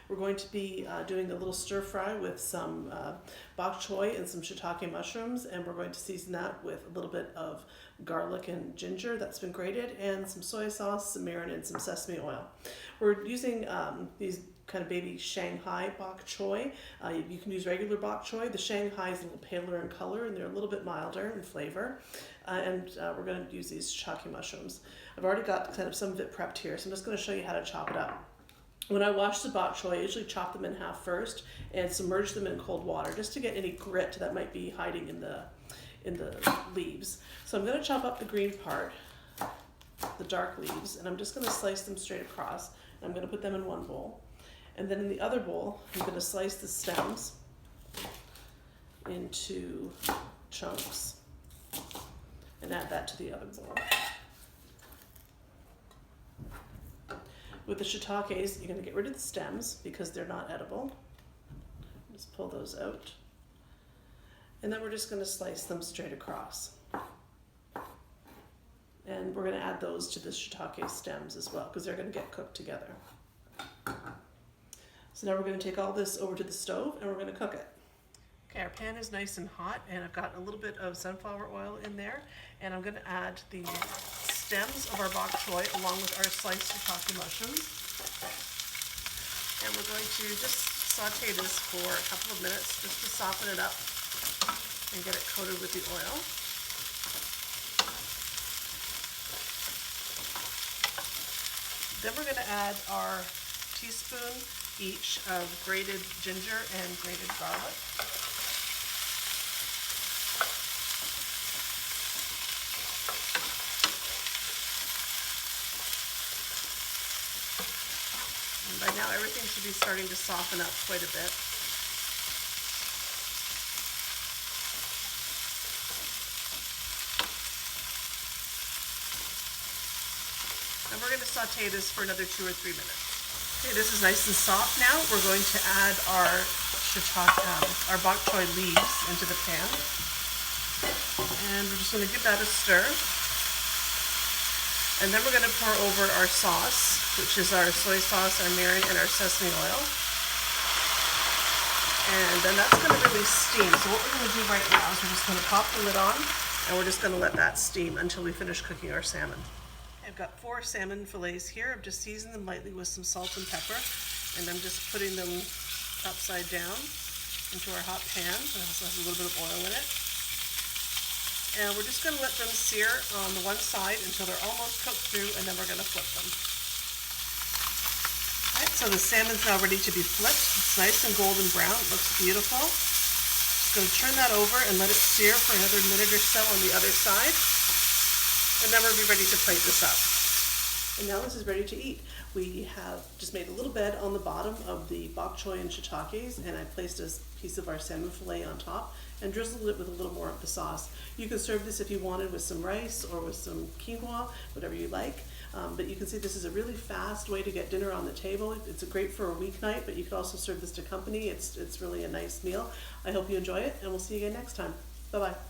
We're going to be doing a little stir fry with some bok choy and some shiitake mushrooms, and we're going to season that with a little bit of garlic and ginger that's been grated, and some soy sauce, some mirin, and some sesame oil. We're using these kind of baby Shanghai bok choy. You can use regular bok choy. The Shanghai is a little paler in color, and they're a little bit milder in flavor. We're going to use these shiitake mushrooms. I've already got kind of some of it prepped here, so I'm just going to show you how to chop it up. When I wash the bok choy, I usually chop them in half first and submerge them in cold water just to get any grit that might be hiding in the leaves. So I'm going to chop up the green part, the dark leaves, and I'm just going to slice them straight across. I'm going to put them in one bowl. And then in the other bowl, I'm going to slice the stems into chunks and add that to the other bowl. With the shiitakes, you're going to get rid of the stems because they're not edible. Just pull those out. And then we're just going to slice them straight across. And we're going to add those to the shiitake stems as well because they're going to get cooked together. So now we're going to take all this over to the stove and we're going to cook it. Okay, our pan is nice and hot, and I've got a little bit of sunflower oil in there, and I'm going to add the stems of our bok choy along with our sliced shiitake mushrooms. And we're going to just saute this for a couple of minutes just to soften it up and get it coated with the oil. Then we're going to add our teaspoon each of grated ginger and grated garlic. And by now everything should be starting to soften up quite a bit. And we're going to saute this for another 2 or 3 minutes. Okay, this is nice and soft now. We're going to add our our bok choy leaves into the pan. And we're just going to give that a stir. And then we're going to pour over our sauce, which is our soy sauce, our mirin, and our sesame oil. And then that's going to really steam. So what we're going to do right now is we're just going to pop the lid on, and we're just going to let that steam until we finish cooking our salmon. I've got 4 salmon fillets here. I've just seasoned them lightly with some salt and pepper, and I'm just putting them upside down into our hot pan. It also has a little bit of oil in it. And we're just going to let them sear on the one side until they're almost cooked through, and then we're going to flip them. All right, so the salmon's now ready to be flipped. It's nice and golden brown. It looks beautiful. Just going to turn that over and let it sear for another minute or so on the other side. And then we'll be ready to plate this up. And now this is ready to eat. We have just made a little bed on the bottom of the bok choy and shiitakes, and I placed a piece of our salmon fillet on top and drizzled it with a little more of the sauce. You can serve this if you wanted with some rice or with some quinoa, whatever you like. But you can see this is a really fast way to get dinner on the table. It's great for a weeknight, but you could also serve this to company. It's really a nice meal. I hope you enjoy it, and we'll see you again next time. Bye-bye.